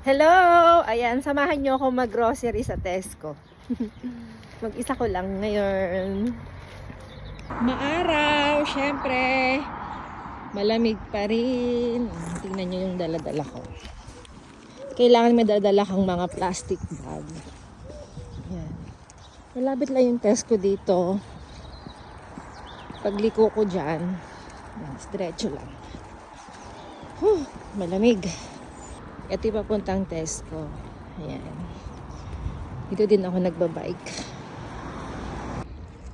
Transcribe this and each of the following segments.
Hello! Ayan, samahan nyo ako mag-grocery sa Tesco. Mag-isa ko lang ngayon. Maaraw, syempre. Malamig pa rin. Tingnan nyo yung dala-dala ko. Kailangan may dala kang mga plastic bag. Ayan. Malapit lang yung Tesco dito. Pagliko ko dyan, diretso lang. Malamig. Ito yung papuntang Tesco. Ayan. Dito din ako nagbabike.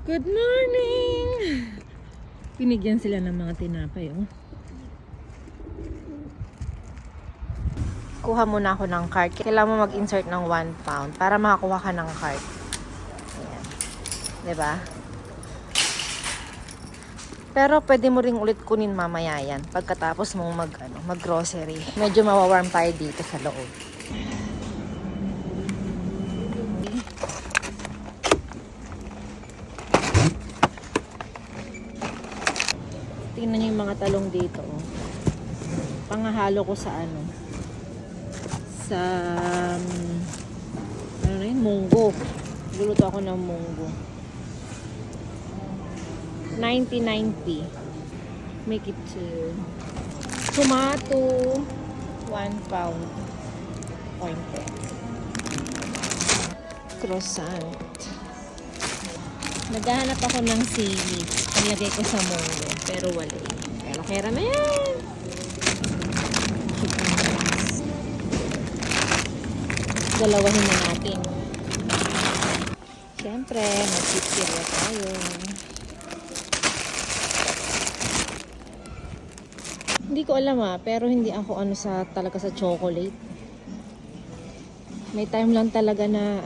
Good morning! Pinigyan sila ng mga tinapay, oh. Kuha muna ako ng card. Kailangan mo mag-insert ng 1 pound para makakuha ka ng card. Ayan. Diba? Pero pwede mo ring ulit kunin mamaya yan pagkatapos mong mag-grocery. Medyo mawawarm tayo dito sa loob. Tingnan niyo yung mga talong dito. Oh. Pangahalo ko sa sa munggo. Luluto ako ng munggo. 99p. Make it 2. Tomato, 1 pound. 0.10. Croissant. Naghahanap ako ng seaweed. Panlagay ko sa munggo. Pero wala. Pero kera na yan. Dalawahin na natin. Siyempre, mag-chichirya tayo. Hindi ko alam pero hindi ako talaga sa chocolate. May time lang talaga na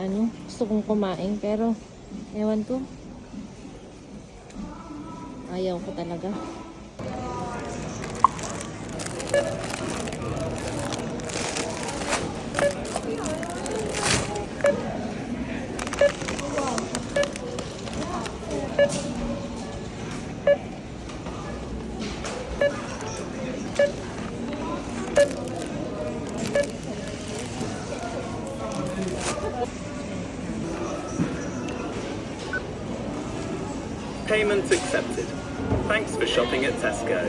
gusto kong kumain pero ewan ko. Ayaw ko talaga. Payment accepted. Thanks for shopping at Tesco.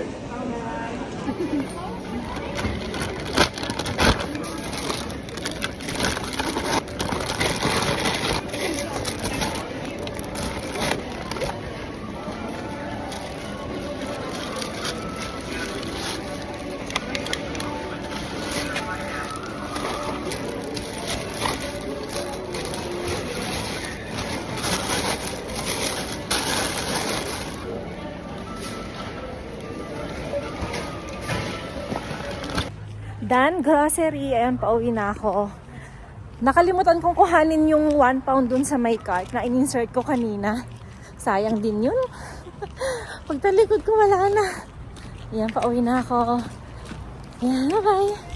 Dan, grocery. Ayan, pauwi na ako. Nakalimutan kong kuhanin yung 1 pound dun sa my cart na in-insert ko kanina. Sayang din yun. Pagtalikod ko, wala na. Ayan, pauwi na ako. Ayan, bye-bye.